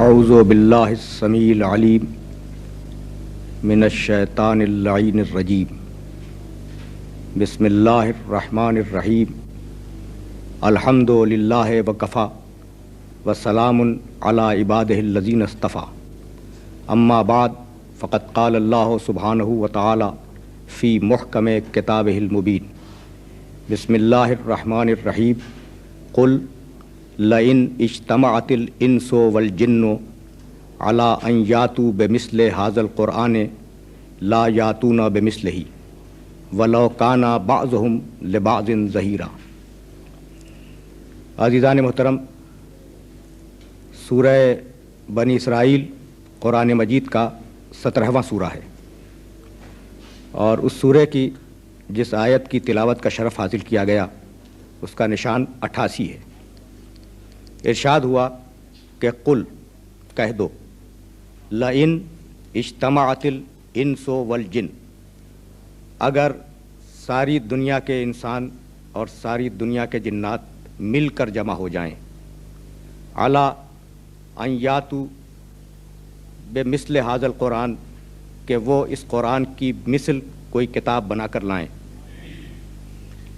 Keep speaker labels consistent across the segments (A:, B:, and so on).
A: اعوذ باللہ السمیع العلیم من الشیطان اللعین الرجیم بسم اللہ الرحمن الرحیم الحمد للہ وکفی وسلام علی عبادہ الذین اصطفی اما بعد فقد قال اللہ سبحانہ وتعالی فی محکم کتابہ المبین بسم اللہ الرحمن الرحیم قل لئن اجتمعت الانس والجن علی ان یاتوا بمثل ھذا القرآن لا یاتون بمثلہ ولو کان بعضهم لبعض ظہیرا۔ عزیزان محترم، سورہ بنی اسرائیل قرآن مجید کا 17واں سورہ ہے، اور اس سورہ کی جس آیت کی تلاوت کا شرف حاصل کیا گیا اس کا نشان 88 ہے۔ ارشاد ہوا کہ قل کہہ دو لئن اجتمعت الانس والجن، اگر ساری دنیا کے انسان اور ساری دنیا کے جنات مل کر جمع ہو جائیں علی ان یاتوا بمثل ھذا القرآن، کہ وہ اس قرآن کی مثل کوئی کتاب بنا کر لائیں،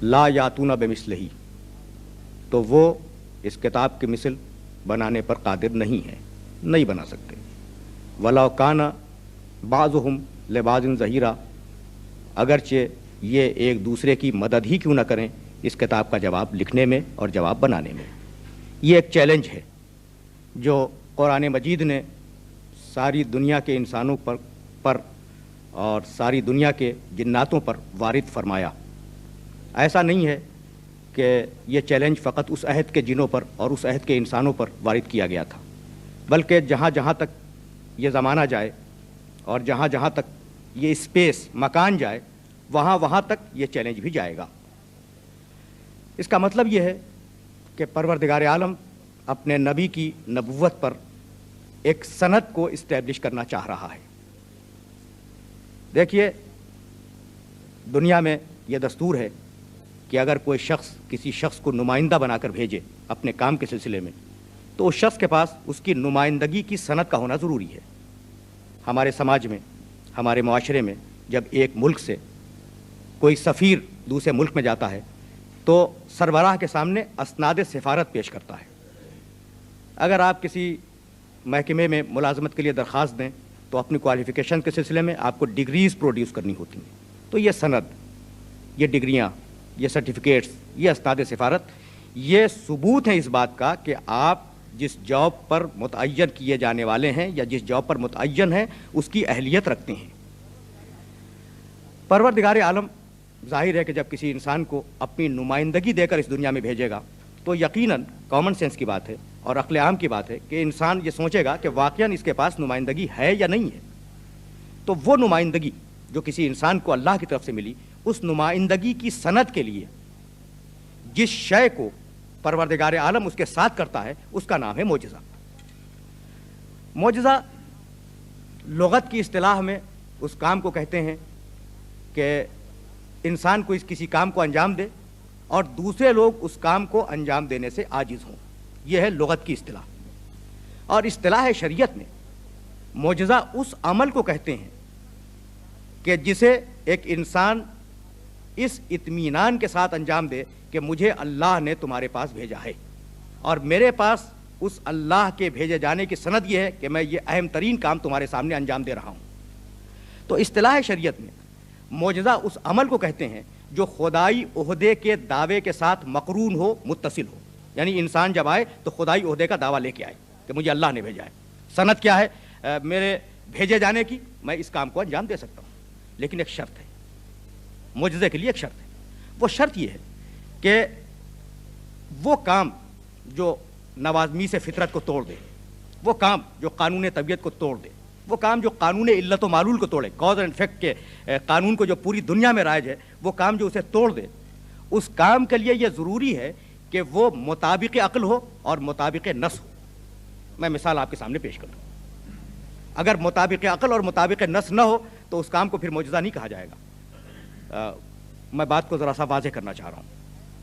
A: لا یاتون بمثلہ، تو وہ اس کتاب کی مثل بنانے پر قادر نہیں ہے، نہیں بنا سکتے۔ وَلَوْ كَانَ بَعْضُهُمْ لِبَعْضٍ ظَهِيرًا، اگرچہ یہ ایک دوسرے کی مدد ہی کیوں نہ کریں اس کتاب کا جواب لکھنے میں اور جواب بنانے میں۔ یہ ایک چیلنج ہے جو قرآن مجید نے ساری دنیا کے انسانوں پر اور ساری دنیا کے جناتوں پر وارد فرمایا۔ ایسا نہیں ہے کہ یہ چیلنج فقط اس عہد کے جنوں پر اور اس عہد کے انسانوں پر وارد کیا گیا تھا، بلکہ جہاں جہاں تک یہ زمانہ جائے اور جہاں جہاں تک یہ اسپیس مکان جائے وہاں وہاں تک یہ چیلنج بھی جائے گا۔ اس کا مطلب یہ ہے کہ پروردگار عالم اپنے نبی کی نبوت پر ایک سند کو اسٹیبلش کرنا چاہ رہا ہے۔ دیکھیے، دنیا میں یہ دستور ہے کہ اگر کوئی شخص کسی شخص کو نمائندہ بنا کر بھیجے اپنے کام کے سلسلے میں تو اس شخص کے پاس اس کی نمائندگی کی سند کا ہونا ضروری ہے۔ ہمارے سماج میں، ہمارے معاشرے میں جب ایک ملک سے کوئی سفیر دوسرے ملک میں جاتا ہے تو سربراہ کے سامنے اسناد سفارت پیش کرتا ہے۔ اگر آپ کسی محکمے میں ملازمت کے لیے درخواست دیں تو اپنی کوالیفیکیشن کے سلسلے میں آپ کو ڈگریز پروڈیوس کرنی ہوتی ہیں، تو یہ سند، یہ ڈگریاں، یہ سرٹیفکیٹس، یہ اسناد سفارت، یہ ثبوت ہیں اس بات کا کہ آپ جس جاب پر متعین کیے جانے والے ہیں یا جس جاب پر متعین ہیں اس کی اہلیت رکھتے ہیں۔ پروردگار عالم ظاہر ہے کہ جب کسی انسان کو اپنی نمائندگی دے کر اس دنیا میں بھیجے گا تو یقیناً کامن سینس کی بات ہے اور عقل عام کی بات ہے کہ انسان یہ سوچے گا کہ واقعاً اس کے پاس نمائندگی ہے یا نہیں ہے۔ تو وہ نمائندگی جو کسی انسان کو اللہ کی طرف سے ملی، اس نمائندگی کی سند کے لیے جس شے کو پروردگار عالم اس کے ساتھ کرتا ہے اس کا نام ہے معجزہ۔ معجزہ لغت کی اصطلاح میں اس کام کو کہتے ہیں کہ انسان کو کسی کام کو انجام دے اور دوسرے لوگ اس کام کو انجام دینے سے عاجز ہوں، یہ ہے لغت کی اصطلاح۔ اور اصطلاح شریعت میں معجزہ اس عمل کو کہتے ہیں کہ جسے ایک انسان اس اطمینان کے ساتھ انجام دے کہ مجھے اللہ نے تمہارے پاس بھیجا ہے اور میرے پاس اس اللہ کے بھیجے جانے کی سند یہ ہے کہ میں یہ اہم ترین کام تمہارے سامنے انجام دے رہا ہوں۔ تو اصطلاح شریعت میں معجزہ اس عمل کو کہتے ہیں جو خدائی عہدے کے دعوے کے ساتھ مقرون ہو، متصل ہو، یعنی انسان جب آئے تو خدائی عہدے کا دعویٰ لے کے آئے کہ مجھے اللہ نے بھیجا ہے۔ سند کیا ہے؟ میرے بھیجے جانے کی، میں اس کام کو انجام دے سکتا ہوں، لیکن ایک شرط ہے، معجزے کے لیے ایک شرط ہے۔ وہ شرط یہ ہے کہ وہ کام جو نوازمی سے فطرت کو توڑ دے، وہ کام جو قانون طبیعت کو توڑ دے، وہ کام جو قانون علت و معلول کو توڑے، کاز اینڈ افیکٹ کے قانون کو جو پوری دنیا میں رائج ہے، وہ کام جو اسے توڑ دے، اس کام کے لیے یہ ضروری ہے کہ وہ مطابق عقل ہو اور مطابق نص ہو۔ میں مثال آپ کے سامنے پیش کروں۔ اگر مطابق عقل اور مطابق نص نہ ہو تو اس کام کو پھر معجزہ نہیں کہا جائے گا۔ میں بات کو ذرا سا واضح کرنا چاہ رہا ہوں،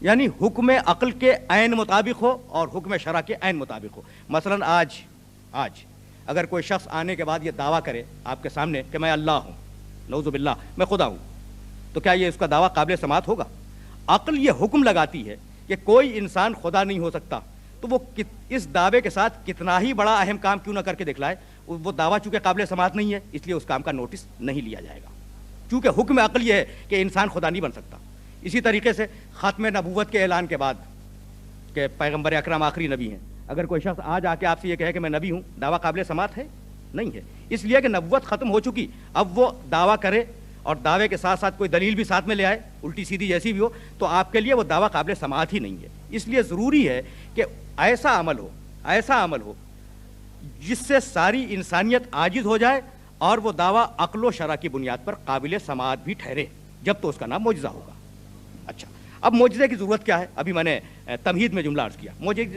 A: یعنی حکم عقل کے عین مطابق ہو اور حکم شرع کے عین مطابق ہو۔ مثلا آج اگر کوئی شخص آنے کے بعد یہ دعویٰ کرے آپ کے سامنے کہ میں اللہ ہوں، نعوذ باللہ میں خدا ہوں، تو کیا یہ اس کا دعویٰ قابل سماعت ہوگا؟ عقل یہ حکم لگاتی ہے کہ کوئی انسان خدا نہیں ہو سکتا، تو وہ اس دعوے کے ساتھ کتنا ہی بڑا اہم کام کیوں نہ کر کے دکھلائے، وہ دعویٰ چونکہ قابل سماعت نہیں ہے اس لیے اس کام کا نوٹس نہیں لیا جائے گا، چونکہ حکم عقل یہ ہے کہ انسان خدا نہیں بن سکتا۔ اسی طریقے سے ختم نبوت کے اعلان کے بعد کہ پیغمبر اکرم آخری نبی ہیں، اگر کوئی شخص آج آ کے آپ سے یہ کہے کہ میں نبی ہوں، دعویٰ قابل سماعت ہے؟ نہیں ہے، اس لیے کہ نبوت ختم ہو چکی، اب وہ دعویٰ کرے اور دعوے کے ساتھ ساتھ کوئی دلیل بھی ساتھ میں لے آئے الٹی سیدھی جیسی بھی ہو، تو آپ کے لیے وہ دعویٰ قابل سماعت ہی نہیں ہے۔ اس لیے ضروری ہے کہ ایسا عمل ہو جس سے ساری انسانیت عاجز ہو جائے اور وہ دعویٰ عقل و شرع کی بنیاد پر قابل سماعت بھی ٹھہرے، جب تو اس کا نام معجزہ ہوگا۔ اچھا، اب معجزے کی ضرورت کیا ہے؟ ابھی میں نے تمہید میں جملہ عرض کیا،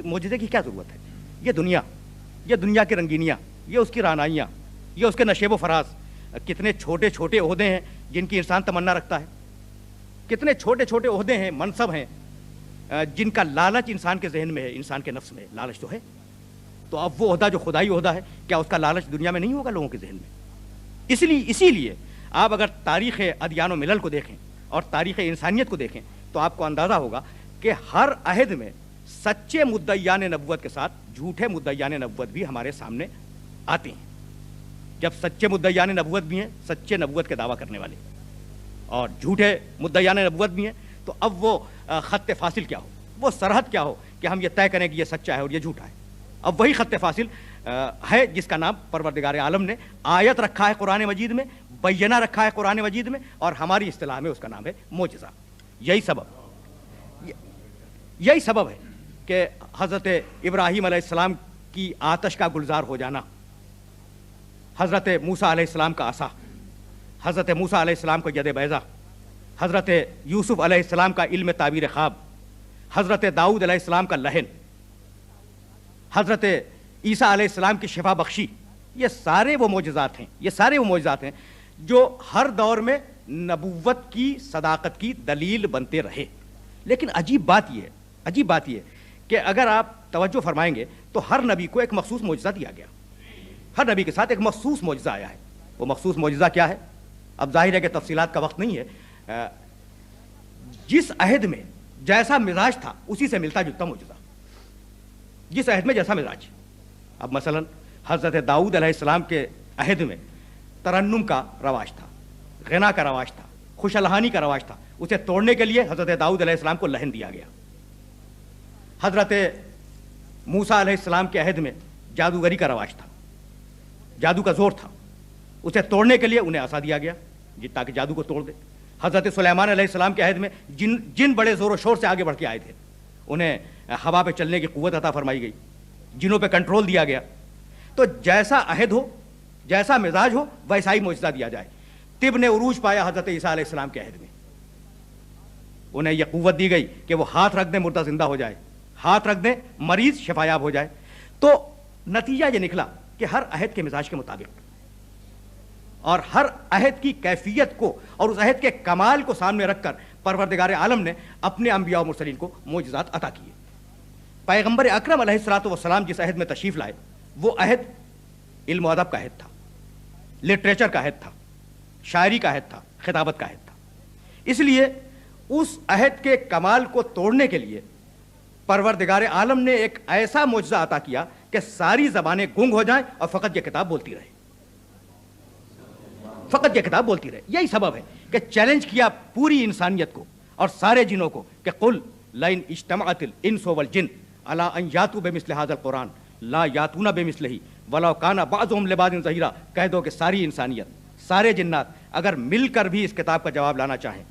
A: معجزے کی کیا ضرورت ہے؟ یہ دنیا کی رنگینیاں، یہ اس کی رعنائیاں، یہ اس کے نشیب و فراز، کتنے چھوٹے چھوٹے عہدے ہیں جن کی انسان تمنا رکھتا ہے، کتنے چھوٹے چھوٹے عہدے ہیں، منصب ہیں جن کا لالچ انسان کے ذہن میں ہے، انسان کے نفس میں ہے، لالچ تو ہے۔ تو اب وہ عہدہ جو خدائی عہدہ ہے، کیا اس کا لالچ دنیا میں نہیں ہوگا لوگوں کے ذہن میں؟ اسی لیے آپ اگر تاریخ ادیان و ملل کو دیکھیں اور تاریخ انسانیت کو دیکھیں تو آپ کو اندازہ ہوگا کہ ہر عہد میں سچے مدعیان نبوت کے ساتھ جھوٹے مدعیان نبوت بھی ہمارے سامنے آتے ہیں۔ جب سچے مدعیان نبوت بھی ہیں، سچے نبوت کے دعویٰ کرنے والے، اور جھوٹے مدعیان نبوت بھی ہیں، تو اب وہ خط فاصل کیا ہو، وہ سرحد کیا ہو کہ ہم یہ طے کریں کہ یہ سچا ہے اور یہ جھوٹا ہے؟ اب وہی خط فاصل ہے جس کا نام پروردگار عالم نے آیت رکھا ہے قرآن مجید میں، بینہ رکھا ہے قرآن مجید میں، اور ہماری اصطلاح میں اس کا نام ہے معجزہ۔ یہی سبب ہے کہ حضرت ابراہیم علیہ السلام کی آتش کا گلزار ہو جانا، حضرت موسیٰ علیہ السلام کا عصا، حضرت موسیٰ علیہ السلام کو ید بیضہ، حضرت یوسف علیہ السلام کا علم تعبیر خواب، حضرت داؤد علیہ السلام کا لہن، حضرت عیسیٰ علیہ السلام کی شفا بخشی، یہ سارے وہ معجزات ہیں جو ہر دور میں نبوت کی صداقت کی دلیل بنتے رہے۔ لیکن عجیب بات یہ کہ اگر آپ توجہ فرمائیں گے تو ہر نبی کو ایک مخصوص معجزہ دیا گیا، ہر نبی کے ساتھ ایک مخصوص معجزہ آیا ہے۔ وہ مخصوص معجزہ کیا ہے؟ اب ظاہر ہے کہ تفصیلات کا وقت نہیں ہے، جس عہد میں جیسا مزاج تھا اسی سے ملتا جلتا معجزہ، جس عہد میں جیسا مزاج۔ اب مثلا حضرت داؤد علیہ السلام کے عہد میں ترنم کا رواج تھا، غنا کا رواج تھا، خوش الحانی کا رواج تھا، اسے توڑنے کے لیے حضرت داؤد علیہ السلام کو لہن دیا گیا۔ حضرت موسیٰ علیہ السلام کے عہد میں جادوگری کا رواج تھا، جادو کا زور تھا، اسے توڑنے کے لیے انہیں عصا دیا گیا تاکہ جادو کو توڑ دے۔ حضرت سلیمان علیہ السلام کے عہد میں جن بڑے زور و شور سے آگے بڑھ کے آئے تھے انہیں ہوا پہ چلنے کی قوت عطا فرمائی گئی، جنوں پہ کنٹرول دیا گیا۔ تو جیسا عہد ہو، جیسا مزاج ہو، ویسا ہی معجزہ دیا جائے۔ طب نے عروج پایا حضرت عیسیٰ علیہ السلام کے عہد میں، انہیں یہ قوت دی گئی کہ وہ ہاتھ رکھ دیں مردہ زندہ ہو جائے، ہاتھ رکھ دیں مریض شفایاب ہو جائے۔ تو نتیجہ یہ نکلا کہ ہر عہد کے مزاج کے مطابق اور ہر عہد کی کیفیت کو اور اس عہد کے کمال کو سامنے رکھ کر پروردگار عالم نے اپنے انبیاء و مرسلین کو معجزات عطا کیے۔ پیغمبر اکرم علیہ الصلوۃ والسلام جس عہد میں تشریف لائے وہ عہد علم و ادب کا عہد تھا، لٹریچر کا عہد تھا، شاعری کا عہد تھا، خطابت کا عہد تھا۔ اس لیے اس عہد کے کمال کو توڑنے کے لیے پروردگار عالم نے ایک ایسا معجزہ عطا کیا کہ ساری زبانیں گنگ ہو جائیں اور فقط یہ کتاب بولتی رہے، فقط یہ کتاب بولتی رہے۔ یہی سبب ہے کہ چیلنج کیا پوری انسانیت کو اور سارے جنوں کو کہ قل لئن اجتمعت الانس والجن علی ان یاتوا بمثل هذا القرآن لا یاتون بمثلہ ولو کان بعضهم لبعض ظہیرا۔ کہہ دو کہ ساری انسانیت، سارے جنات اگر مل کر بھی اس کتاب کا جواب لانا چاہیں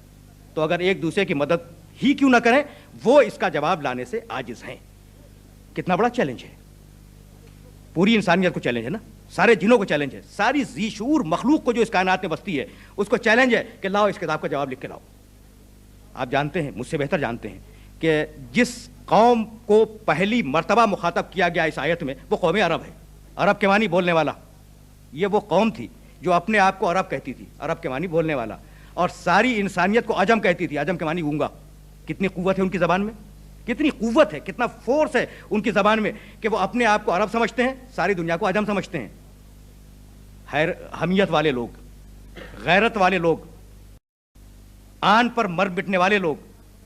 A: تو اگر ایک دوسرے کی مدد ہی کیوں نہ کریں وہ اس کا جواب لانے سے عاجز ہیں۔ کتنا بڑا چیلنج ہے، پوری انسانیت کو چیلنج ہے نا، سارے جنوں کو چیلنج ہے، ساری ذی شعور مخلوق کو جو اس کائنات میں بستی ہے اس کو چیلنج ہے کہ لاؤ اس کتاب کا جواب لکھ کے لاؤ۔ آپ جانتے ہیں، مجھ سے بہتر جانتے ہیں کہ جس قوم کو پہلی مرتبہ مخاطب کیا گیا اس آیت میں وہ قوم عرب ہے۔ عرب کے معنی بولنے والا، یہ وہ قوم تھی جو اپنے آپ کو عرب کہتی تھی، عرب کے معنی بولنے والا، اور ساری انسانیت کو عجم کہتی تھی، عجم کے معنی گونگا۔ کتنی قوت ہے ان کی زبان میں، کتنی قوت ہے، کتنا فورس ہے ان کی زبان میں کہ وہ اپنے آپ کو عرب سمجھتے ہیں، ساری دنیا کو عجم سمجھتے ہیں۔ حمیت والے لوگ, غیرت والے لوگ, آن پر مر مٹنے والے لوگ,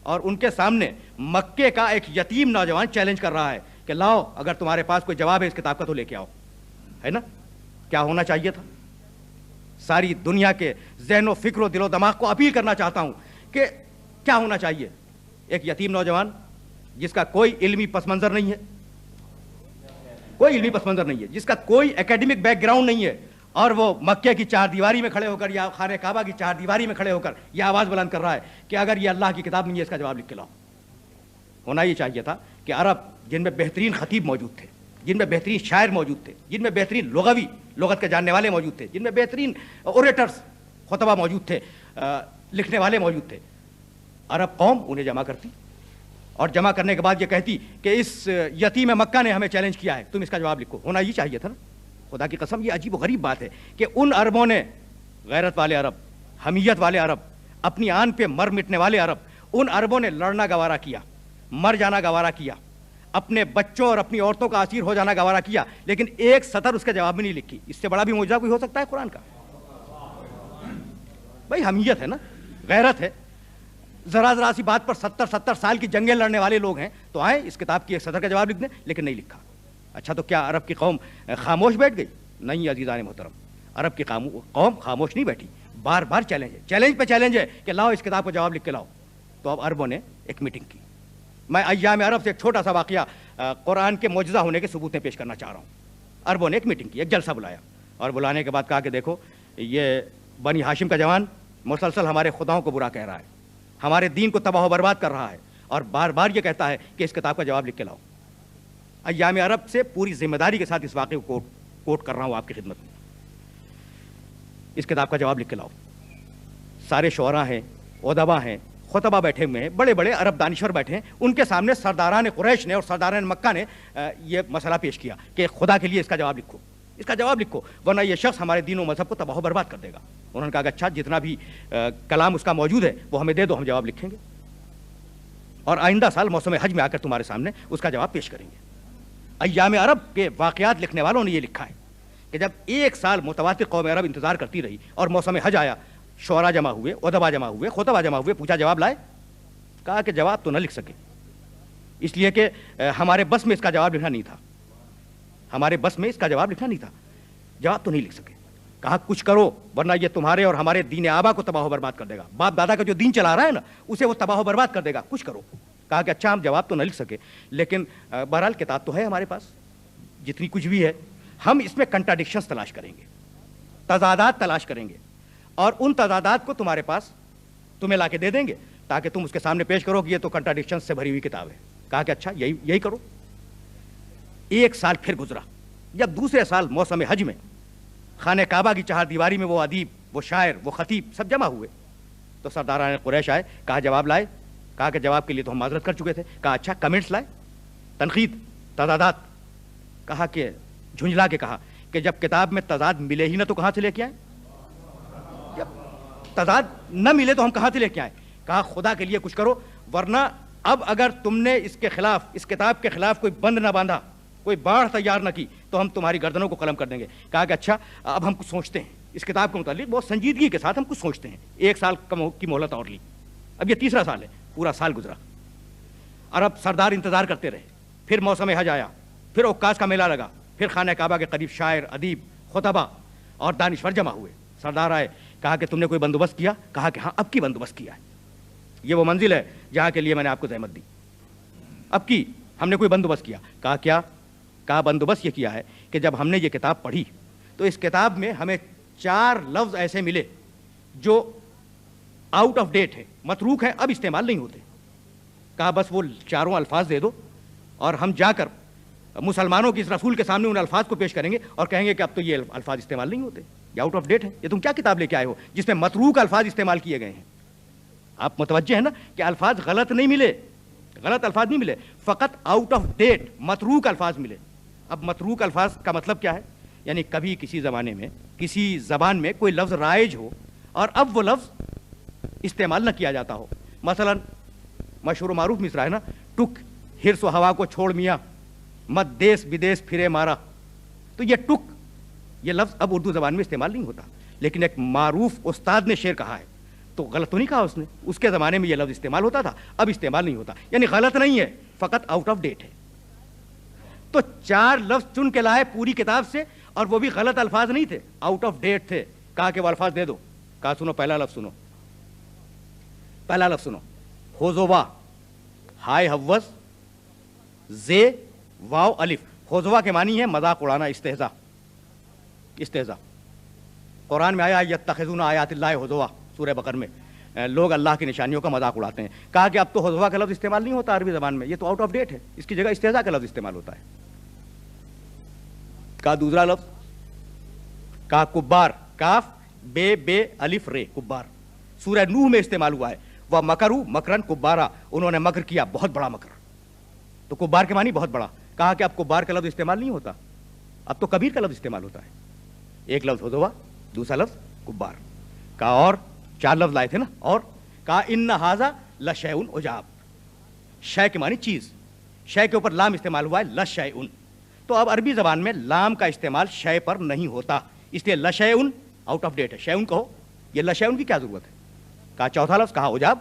A: اور ان کے سامنے مکے کا ایک یتیم نوجوان چیلنج کر رہا ہے کہ لاؤ اگر تمہارے پاس کوئی جواب ہے اس کتاب کا تو لے کے آؤ. ہے نا, کیا ہونا چاہیے تھا؟ ساری دنیا کے ذہن و فکر و دل و دماغ کو اپیل کرنا چاہتا ہوں کہ کیا ہونا چاہیے. ایک یتیم نوجوان جس کا کوئی علمی پس منظر نہیں ہے, کوئی علمی پس منظر نہیں ہے, جس کا کوئی اکیڈمک بیک گراؤنڈ نہیں ہے, اور وہ مکے کی چار دیواری میں کھڑے ہو کر یا خانہ کعبہ کی چار دیواری میں کھڑے ہو کر یہ آواز بلند کر رہا ہے کہ اگر یہ اللہ کی کتاب نہیں ہے اس کا جواب لکھ کے لاؤ. ہونا یہ چاہیے تھا کہ عرب جن میں بہترین خطیب موجود تھے, جن میں بہترین شاعر موجود تھے, جن میں بہترین لغوی لغت کے جاننے والے موجود تھے, جن میں بہترین اوریٹرز خطبہ موجود تھے, لکھنے والے موجود تھے, عرب قوم انہیں جمع کرتی اور جمع کرنے کے بعد یہ کہتی کہ اس یتیم مکہ نے ہمیں چیلنج کیا ہے, تم اس کا جواب لکھو. ہونا یہ چاہیے تھا نا. خدا کی قسم یہ عجیب و غریب بات ہے کہ ان عربوں نے, غیرت والے عرب, حمیت والے عرب, اپنی آن پہ مر مٹنے والے عرب, ان عربوں نے لڑنا گوارا کیا, مر جانا گوارا کیا, اپنے بچوں اور اپنی عورتوں کا اسیر ہو جانا گوارا کیا, لیکن ایک سطر اس کے جواب میں نہیں لکھی. اس سے بڑا بھی معجزہ کوئی ہو سکتا ہے قرآن کا؟ بھائی حمیت ہے نا, غیرت ہے. ذرا ذرا سی بات پر 70 سال کی جنگیں لڑنے والے لوگ ہیں تو آئیں اس کتاب کی ایک سطر کا جواب لکھ دیں, لیکن نہیں لکھا. اچھا تو کیا عرب کی قوم خاموش بیٹھ گئی؟ نہیں عزیزان محترم, عرب کی قوم خاموش نہیں بیٹھی, بار بار چیلنج ہے, چیلنج پہ چیلنج ہے کہ لاؤ اس کتاب کو جواب لکھ کے لاؤ. تو اب عربوں نے ایک میٹنگ کی. میں ایام عرب سے ایک چھوٹا سا واقعہ قرآن کے معجزہ ہونے کے ثبوت میں پیش کرنا چاہ رہا ہوں. عربوں نے ایک میٹنگ کی, ایک جلسہ بلایا, اور بلانے کے بعد کہا کہ دیکھو یہ بنی ہاشم کا جوان مسلسل ہمارے خداؤں کو برا کہہ رہا ہے, ہمارے دین کو تباہ و برباد کر رہا ہے, اور بار بار یہ کہتا ہے کہ اس کتاب کا جواب لکھ کے لاؤ. ایام عرب سے پوری ذمہ داری کے ساتھ اس واقعے کو کوٹ کر رہا ہوں آپ کی خدمت میں. اس کتاب کا جواب لکھ کے لاؤ. سارے شعراء ہیں, ادبا ہیں, خطبہ بیٹھے ہوئے ہیں, بڑے بڑے عرب دانشور بیٹھے ہیں, ان کے سامنے سرداران قریش نے اور سرداران مکہ نے یہ مسئلہ پیش کیا کہ خدا کے لیے اس کا جواب لکھو, اس کا جواب لکھو, ورنہ یہ شخص ہمارے دین و مذہب کو تباہ و برباد کر دے گا. انہوں نے کہا کہ اچھا جتنا بھی کلام اس کا موجود ہے وہ ہمیں دے دو, ہم جواب لکھیں گے, اور آئندہ سال موسم حج میں آ کر تمہارے سامنے اس کا جواب پیش کریں گے. ایام عرب کے واقعات لکھنے والوں نے یہ لکھا ہے کہ جب ایک سال متواتر قوم عرب انتظار کرتی رہی اور موسم حج آیا, شعراء جمع ہوئے, ادبا جمع ہوئے, خطبہ جمع ہوئے, پوچھا جواب لائے؟ کہا کہ جواب تو نہ لکھ سکے, اس لیے کہ ہمارے بس میں اس کا جواب لکھنا نہیں تھا, ہمارے بس میں اس کا جواب لکھنا نہیں تھا, جواب تو نہیں لکھ سکے. کہا کچھ کرو ورنہ یہ تمہارے اور ہمارے دین آبا کو تباہ و برباد کر دے گا, باپ دادا کا جو دین چلا رہا ہے نا اسے وہ تباہ و برباد کر دے گا, کچھ کرو. کہا کہ اچھا ہم جواب تو نہ لکھ سکے, لیکن بہرحال کتاب تو ہے ہمارے پاس, جتنی کچھ بھی ہے ہم اس میں کنٹراڈکشنز تلاش کریں گے, تضادات تلاش کریں گے, اور ان تضادات کو تمہارے پاس تمہیں لا کے دے دیں گے تاکہ تم اس کے سامنے پیش کرو کہ یہ تو کنٹراڈکشن سے بھری ہوئی کتاب ہے. کہا کہ اچھا یہی کرو. ایک سال پھر گزرا, جب دوسرے سال موسم حج میں خانہ کعبہ کی چہار دیواری میں وہ ادیب, وہ شاعر, وہ خطیب سب جمع ہوئے, تو سرداران قریش آئے. کہا جواب لائے؟ کہا کہ جواب کے لیے تو ہم معذرت کر چکے تھے. کہا اچھا کمنٹس لائے, تنقید, تضادات؟ کہا کہ جھنجلا کے کہا کہ جب کتاب میں تضاد ملے ہی نہ تو کہاں سے لے کے آئیں, جب تضاد نہ ملے تو ہم کہاں سے لے کے آئیں. کہا خدا کے لیے کچھ کرو, ورنہ اب اگر تم نے اس کے خلاف, اس کتاب کے خلاف کوئی بند نہ باندھا, کوئی باڑھ تیار نہ کی تو ہم تمہاری گردنوں کو قلم کر دیں گے. کہا کہ اچھا اب ہم کچھ سوچتے ہیں اس کتاب کے متعلق, بہت سنجیدگی کے ساتھ ہم کچھ سوچتے ہیں. ایک سال کی مہلت اور لی, اب یہ تیسرا سال ہے, پورا سال گزرا. عرب سردار انتظار کرتے رہے, پھر موسم حج آیا, پھر عکاس کا میلہ لگا, پھر خانہ کعبہ کے قریب شاعر, ادیب, خطبہ اور دانشور جمع ہوئے. سردار آئے, کہا کہ تم نے کوئی بندوبست کیا؟ کہا کہ ہاں اب کی بندوبست کیا ہے, یہ وہ منزل ہے جہاں کے لیے میں نے آپ کو زحمت دی, اب کی ہم نے کوئی بندوبست کیا. کہا کیا؟ کہا بندوبست یہ کیا ہے کہ جب ہم نے یہ کتاب پڑھی تو اس کتاب میں ہمیں 4 لفظ ایسے ملے جو آؤٹ آف ڈیٹ ہے, متروک ہے, اب استعمال نہیں ہوتے. کہا بس وہ 4 الفاظ دے دو اور ہم جا کر مسلمانوں کی اس رسول کے سامنے ان الفاظ کو پیش کریں گے اور کہیں گے کہ اب تو یہ الفاظ استعمال نہیں ہوتے, یہ آؤٹ آف ڈیٹ ہے. یہ تم کیا کتاب لے کے آئے ہو جس میں متروک الفاظ استعمال کیے گئے ہیں؟ آپ متوجہ ہیں نا کہ الفاظ غلط نہیں ملے, غلط الفاظ نہیں ملے, فقط آؤٹ آف ڈیٹ متروک الفاظ ملے. اب متروک الفاظ کا مطلب کیا ہے؟ یعنی کبھی کسی زمانے میں کسی زبان میں کوئی لفظ رائج ہو اور اب وہ لفظ استعمال نہ کیا جاتا ہو. مثلا مشہور و معروف مصرع ہے نا, ٹک ہرس و ہوا کو چھوڑ میاں, مت دیس بدیس پھرے مارا. تو یہ ٹک یہ لفظ اب اردو زبان میں استعمال نہیں ہوتا، لیکن ایک معروف استاد نے شعر کہا ہے تو غلط تو نہیں کہا اس نے، اس کے زمانے میں یہ لفظ استعمال ہوتا تھا، اب استعمال نہیں ہوتا، یعنی غلط نہیں ہے، فقط آؤٹ آف ڈیٹ ہے۔ تو 4 لفظ چن کے لائے پوری کتاب سے، اور وہ بھی غلط الفاظ نہیں تھے، آؤٹ آف ڈیٹ تھے۔ کہا کہ وہ الفاظ دے دو، کہا سنو پہلا لفظ سنو، پہلا لفظ سنو، ہوزوا، ہائے حوض، زے واو الف۔ ہوزوا کے معنی ہے مذاق اڑانا، استہزاء، استہزاء۔ قرآن میں آیا یتخذون آیات اللہ ہوزوا، سورہ بقرہ میں لوگ اللہ کی نشانیوں کا مذاق اڑاتے ہیں۔ کہا کہ اب تو ہوزوا کا لفظ استعمال نہیں ہوتا عربی زبان میں، یہ تو آؤٹ آف ڈیٹ ہے، اس کی جگہ استہزاء کا لفظ استعمال ہوتا ہے۔ کہا دوسرا لفظ، کہا کبار، کاف بے بے الف رے، کبار، سورہ نوح میں استعمال ہوا ہے۔ وہ مکرو مکرن کبارا، انہوں نے مکر کیا، بہت بڑا مکر، تو کبار کے معنی بہت بڑا۔ کہا کہ اب کبار کا لفظ استعمال نہیں ہوتا، اب تو کبیر کا لفظ استعمال ہوتا ہے۔ ایک لفظ ہوزوا، دوسرا لفظ کبار۔ کہا اور 4 لفظ لائے تھے نا، اور کہا ان ھذا لشیء عجاب، شے کے معنی چیز، شے کے اوپر لام استعمال ہوا ہے، لشیء۔ تو اب عربی زبان میں لام کا استعمال شے پر نہیں ہوتا، اس لیے لشیء آؤٹ آف ڈیٹ ہے، شیء کہو، یہ لشیء کی کیا ضرورت ہے۔ کہا چوتھا لفظ، کہا عجاب،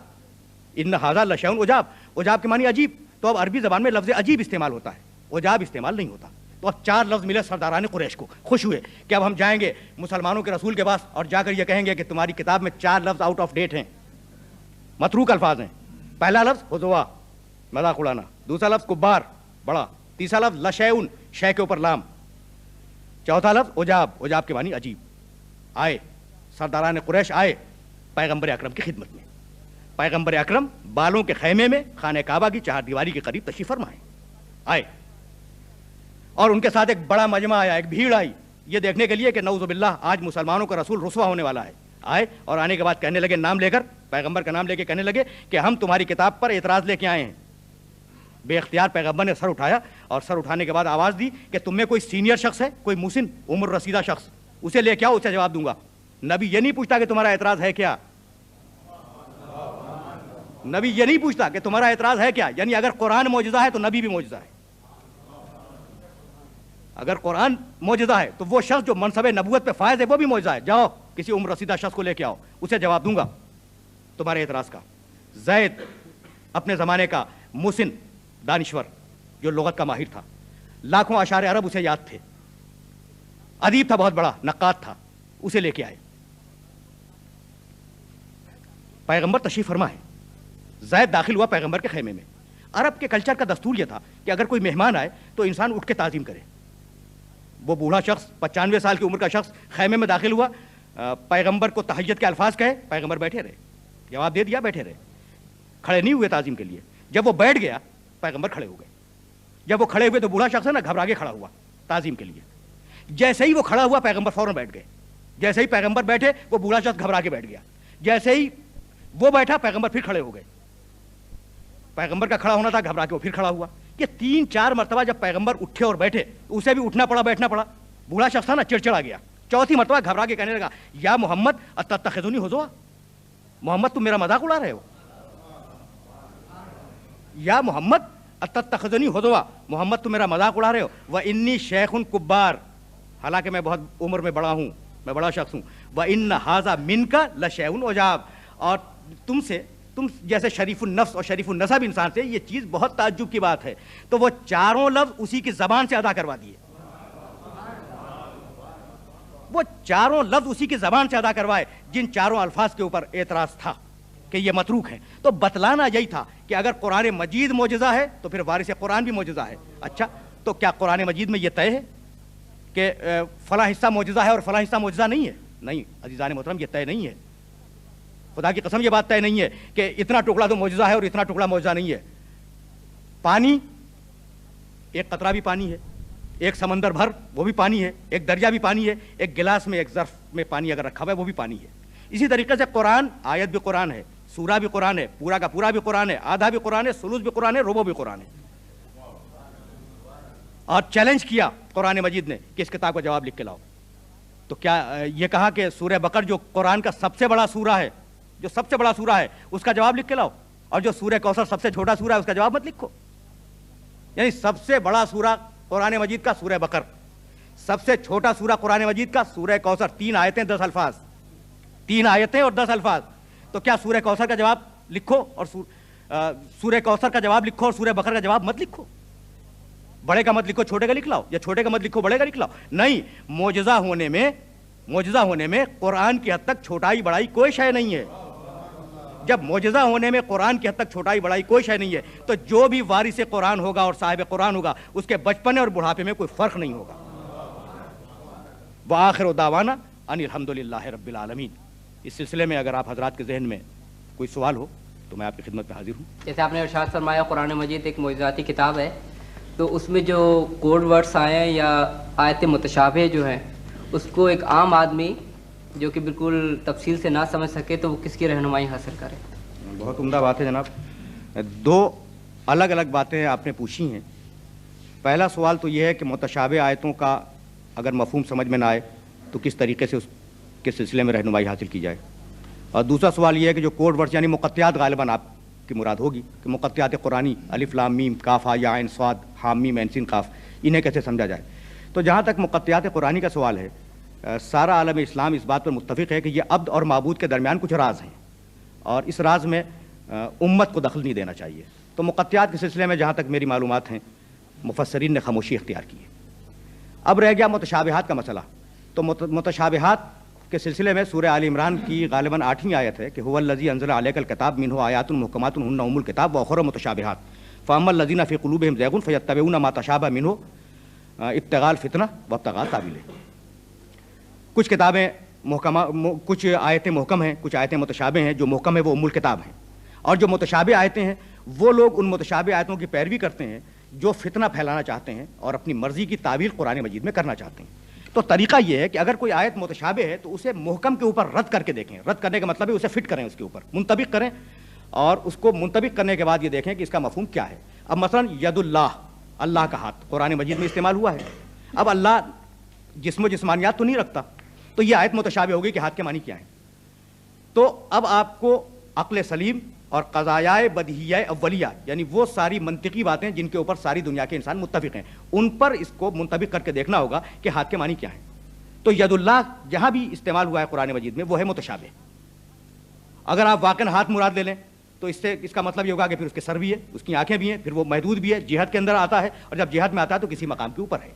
A: ان ھذا لشیء عجاب، عجاب کے معنی عجیب، تو اب عربی زبان میں لفظ عجیب استعمال ہوتا ہے، عجاب استعمال نہیں ہوتا۔ تو اب 4 لفظ ملے سرداران قریش کو، خوش ہوئے کہ اب ہم جائیں گے مسلمانوں کے رسول کے پاس اور جا کر یہ کہیں گے کہ تمہاری کتاب میں 4 لفظ آؤٹ آف ڈیٹ ہیں، متروک الفاظ ہیں۔ پہلا لفظ ہوزوا، مذاق اڑانا، دوسرا لفظ کبار، بڑا، تیسرا لفظ لشیء، شے کے اوپر لام، چوتھا لفظ عجاب، عجاب کے معنی عجیب۔ آئے سرداران قریش، آئے پیغمبر اکرم کی خدمت میں، پیغمبر اکرم بالوں کے خیمے میں خانہ کعبہ کی 4 دیواری کے قریب تشریف فرمائے، آئے، اور ان کے ساتھ ایک بڑا مجمع آیا، ایک بھیڑ آئی، یہ دیکھنے کے لیے کہ نعوذ باللہ آج مسلمانوں کا رسول رسوا ہونے والا ہے۔ آئے اور آنے کے بعد کہنے لگے، نام لے کر، پیغمبر کا نام لے کے کہنے لگے کہ ہم تمہاری کتاب پر اعتراض لے کے آئے ہیں۔ بے اختیار پیغمبر نے سر اٹھایا، اور سر اٹھانے کے بعد آواز دی کہ تم میں کوئی سینئر شخص ہے، کوئی مسن عمر رسیدہ شخص، اسے لے کے آؤ، اسے جواب دوں گا۔ نبی یہ نہیں پوچھتا کہ تمہارا اعتراض ہے کیا، نبی یہ نہیں پوچھتا کہ تمہارا اعتراض ہے کیا، یعنی اگر قرآن معجزہ ہے تو نبی بھی معجزہ ہے، اگر قرآن معجزہ ہے تو وہ شخص جو منصب نبوت پہ فائز ہے وہ بھی معجزہ ہے۔ جاؤ کسی عمر رسیدہ شخص کو لے کے آؤ، اسے جواب دوں گا تمہارے اعتراض کا۔ زید اپنے زمانے کا مسن دانشور جو لغت کا ماہر تھا، لاکھوں اشعار عرب اسے یاد تھے، ادیب تھا بہت بڑا، نقاد تھا، اسے لے کے آئے۔ پیغمبر تشریف فرما ہے، زید داخل ہوا پیغمبر کے خیمے میں۔ عرب کے کلچر کا دستور یہ تھا کہ اگر کوئی مہمان آئے تو انسان اٹھ کے تعظیم کرے۔ وہ بوڑھا شخص 95 سال کی عمر کا شخص خیمے میں داخل ہوا، پیغمبر کو تحیت کے الفاظ کہے، پیغمبر بیٹھے رہے، جواب دے دیا، بیٹھے رہے، کھڑے نہیں ہوئے تعظیم کے لیے۔ جب وہ بیٹھ گیا پیغمبر کھڑے ہو گئے، جب وہ کھڑے ہوئے تو بوڑھا شخص ہے نا گھبرا کے کھڑا ہوا تعظیم کے لیے۔ جیسے ہی وہ کھڑا ہوا پیغمبر فوراً بیٹھ گئے، جیسے ہی پیغمبر بیٹھے وہ بوڑھا شخص گھبرا کے بیٹھ گیا، جیسے ہی وہ بیٹھا پیغمبر پھر کھڑے ہو گئے، پیغمبر کا کھڑا ہونا تھا، گھبرا کے وہ پھر کھڑا ہوا۔ یہ 3-4 مرتبہ جب پیغمبر اٹھے اور بیٹھے، اسے بھی اٹھنا پڑا، بیٹھنا پڑا، بوڑھا شخص تھا نا چڑچڑا گیا۔ چوتھی مرتبہ گھبرا کے کہنے لگا، یا محمد اتتخذونی ہزوا، محمد تم میرا مذاق اڑا رہے ہو، یا محمد اتتخذونی ہزوا، محمد تم میرا مذاق اڑا رہے ہو، وانی شیخ کبار، حالانکہ میں بہت عمر میں بڑا ہوں، میں بڑا شخص ہوں، وان ھذا منک لشیء عجاب، اور تم جیسے شریف النفس اور شریف النسب انسان سے یہ چیز بہت تعجب کی بات ہے۔ تو وہ 4 لفظ اسی کی زبان سے ادا کروا دیے، وہ 4 لفظ اسی کی زبان سے ادا کروائے جن 4 الفاظ کے اوپر اعتراض تھا کہ یہ متروک ہیں۔ تو بتلانا یہی تھا کہ اگر قرآن مجید معجزہ ہے تو پھر وارث قرآن بھی معجزہ ہے۔ اچھا تو کیا قرآن مجید میں یہ طے ہے کہ فلاں حصہ معجزہ ہے اور فلاں حصہ معجزہ نہیں ہے؟ نہیں عزیزان محترم، یہ طے نہیں ہے، خدا کی قسم یہ بات طے نہیں ہے کہ اتنا ٹکڑا تو معجزہ ہے اور اتنا ٹکڑا معجزہ نہیں ہے۔ پانی، ایک قطرہ بھی پانی ہے، ایک سمندر بھر وہ بھی پانی ہے، ایک دریا بھی پانی ہے، ایک گلاس میں ایک ظرف میں پانی اگر رکھا ہوا ہے وہ بھی پانی ہے۔ اسی طریقے سے قرآن، آیت بھی قرآن ہے، سورہ بھی قرآن ہے، پورا کا پورا بھی قرآن ہے، آدھا بھی قرآن ہے، ثلث بھی قرآن ہے، ربع بھی قرآن ہے۔ اور چیلنج کیا قرآن مجید نے کہ اس کتاب کا جواب لکھ کے لاؤ۔ تو کیا یہ کہا کہ سورہ بقرہ جو قرآن کا سب سے بڑا سورہ ہے، جو سب سے بڑا سورہ ہے، اس کا جواب لکھ کے لاؤ، اور جو سورہ کوثر سب سے چھوٹا سورہ ہے اس کا جواب مت لکھو؟ یعنی سب سے بڑا سورہ قرآن مجید کا سورہ بقرہ، سب سے چھوٹا سورہ قرآن مجید کا سورہ کوثر، 3 آیتیں 10 الفاظ، 3 آیتیں اور 10 الفاظ. تو کیا سورہ کوثر کا جواب لکھو اور سورہ کوثر کا جواب لکھو اور سورہ بقرہ کا جواب مت لکھو؟ بڑے کا مت لکھو چھوٹے کا لکھ لاؤ، یا چھوٹے کا مت لکھو بڑے کا لکھ لاؤ؟ نہیں، معجزہ ہونے میں قرآن کی حد تک چھوٹائی بڑائی کوئی شے نہیں ہے. جب معجزہ ہونے میں قرآن کی حد تک چھوٹائی بڑائی کوئی شے نہیں ہے تو جو بھی وارث قرآن ہوگا اور صاحب قرآن ہوگا اس کے بچپنے اور بڑھاپے میں کوئی فرق نہیں ہوگا. وآخر دعوانا ان الحمدللہ رب العالمین. اس سلسلے میں اگر آپ حضرات کے ذہن میں کوئی سوال ہو تو میں آپ کی خدمت میں حاضر ہوں.
B: جیسے آپ نے ارشاد فرمایا قرآن مجید ایک معجزاتی کتاب ہے، تو اس میں جو کوڈ ورڈس آئے ہیں یا آیت متشابہ جو ہیں اس کو ایک عام آدمی جو کہ بالکل تفصیل سے نہ سمجھ سکے تو وہ کس کی رہنمائی حاصل کرے؟
A: بہت عمدہ بات ہے جناب. 2 الگ الگ باتیں آپ نے پوچھی ہیں. پہلا سوال تو یہ ہے کہ متشابہ آیتوں کا اگر مفہوم سمجھ میں نہ آئے تو کس طریقے سے اس کے سلسلے میں رہنمائی حاصل کی جائے. اور دوسرا سوال یہ ہے کہ جو کوڈ ورڈز یعنی مقطعات غالباً آپ کی مراد ہوگی کہ مقطعات قرآنی الف لام میم کاف ہا یا عین صاد حام میم عین سین قاف، انہیں کیسے سمجھا جائے. تو جہاں تک مقطعات قرآنی کا سوال ہے، سارا عالم اسلام اس بات پر متفق ہے کہ یہ عبد اور معبود کے درمیان کچھ راز ہیں اور اس راز میں امت کو دخل نہیں دینا چاہیے. تو مقطعات کے سلسلے میں جہاں تک میری معلومات ہیں مفسرین نے خاموشی اختیار کی ہے. اب رہ گیا متشابہات کا مسئلہ. تو متشابہات کے سلسلے میں سورہ آل عمران کی غالباً 8ویں آیت ہے کہ هو الذی انزل علیک الکتاب منہ آیات محکمات ہن ام الکتاب واخر متشابہات فاما الذین فی قلوبہم زیغ فیتبعون ما تشابہ منہ ابتغاء الفتنہ وابتغاء تاویلہ. کچھ کتابیں محکمہ، کچھ آیتیں محکم ہیں، کچھ آیتیں متشابہ ہیں. جو محکم ہے وہ ام الکتاب ہیں، اور جو متشابہ آیتیں ہیں وہ لوگ ان متشابہ آیتوں کی پیروی کرتے ہیں جو فتنہ پھیلانا چاہتے ہیں اور اپنی مرضی کی تعویل قرآن مجید میں کرنا چاہتے ہیں. تو طریقہ یہ ہے کہ اگر کوئی آیت متشابہ ہے تو اسے محکم کے اوپر رد کر کے دیکھیں. رد کرنے کا مطلب ہے اسے فٹ کریں، اس کے اوپر منطبق کریں، اور اس کو منطبق کرنے کے بعد یہ دیکھیں کہ اس کا مفہوم کیا ہے. اب مثلا ید اللہ، اللہ کا ہاتھ قرآن مجید میں استعمال ہوا ہے. اب اللہ جسم و جسمانیات تو نہیں رکھتا، تو یہ آیت متشابہ ہوگی کہ ہاتھ کے معنی کیا ہیں. تو اب آپ کو عقل سلیم اور قضایائے بدیہیہ اولیہ یعنی وہ ساری منطقی باتیں جن کے اوپر ساری دنیا کے انسان متفق ہیں ان پر اس کو منطبق کر کے دیکھنا ہوگا کہ ہاتھ کے معنی کیا ہیں. تو ید اللہ جہاں بھی استعمال ہوا ہے قرآن مجید میں وہ ہے متشابہ. اگر آپ واقعاً ہاتھ مراد لے لیں تو اس کا مطلب یہ ہوگا کہ پھر اس کے سر بھی ہے، اس کی آنکھیں بھی ہیں، پھر وہ محدود بھی ہے، جہت کے اندر آتا ہے، اور جب جہت میں آتا ہے تو کسی مقام کے اوپر ہے.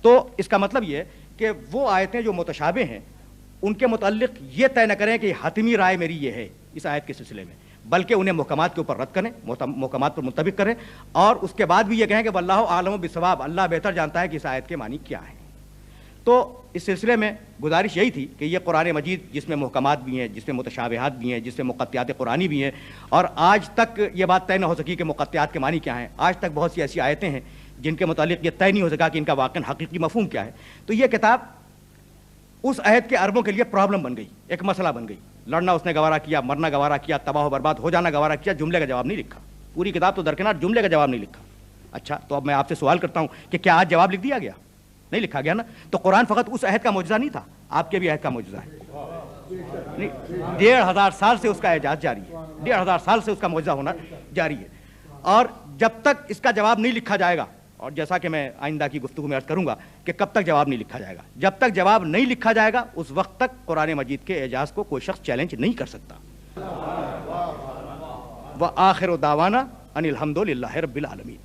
A: تو اس کا مطلب یہ ہے کہ وہ آیتیں جو متشابہ ہیں ان کے متعلق یہ طے نہ کریں کہ حتمی رائے میری یہ ہے اس آیت کے سلسلے میں، بلکہ انہیں محکمات کے اوپر رد کریں، محکمات پر منطبق کریں، اور اس کے بعد بھی یہ کہیں کہ واللہ عالم بالصواب، اللہ بہتر جانتا ہے کہ اس آیت کے معنی کیا ہیں. تو اس سلسلے میں گزارش یہی تھی کہ یہ قرآن مجید جس میں محکمات بھی ہیں، جس میں متشابہات بھی ہیں، جس میں مقطعات قرآنی بھی ہیں، اور آج تک یہ بات طے نہ ہو سکی کہ مقطعات کے معنی کیا ہیں. آج تک بہت سی ایسی آیتیں ہیں جن کے متعلق یہ طے نہیں ہو سکا کہ ان کا واقعاً حقیقی مفہوم کیا ہے. تو یہ کتاب اس عہد کے عربوں کے لیے پرابلم بن گئی، ایک مسئلہ بن گئی. لڑنا اس نے گوارا کیا، مرنا گوارا کیا، تباہ و برباد ہو جانا گوارا کیا، جملے کا جواب نہیں لکھا. پوری کتاب تو درکنار، جملے کا جواب نہیں لکھا. اچھا، تو اب میں آپ سے سوال کرتا ہوں کہ کیا آج جواب لکھ دیا گیا؟ نہیں لکھا گیا نا. تو قرآن فقط اس عہد کا معجزہ نہیں تھا، آپ کے بھی عہد کا معجزہ ہے. 1500 سال سے اس کا اعجاز جاری ہے، 1500 سال سے اس کا معجزہ ہونا جاری ہے. اور جب تک اس کا جواب نہیں لکھا جائے گا، اور جیسا کہ میں آئندہ کی گفتگو میں عرض کروں گا کہ کب تک جواب نہیں لکھا جائے گا، جب تک جواب نہیں لکھا جائے گا اس وقت تک قرآن مجید کے اعجاز کو کوئی شخص چیلنج نہیں کر سکتا. وآخر دعوانا ان الحمدللہ رب العالمین.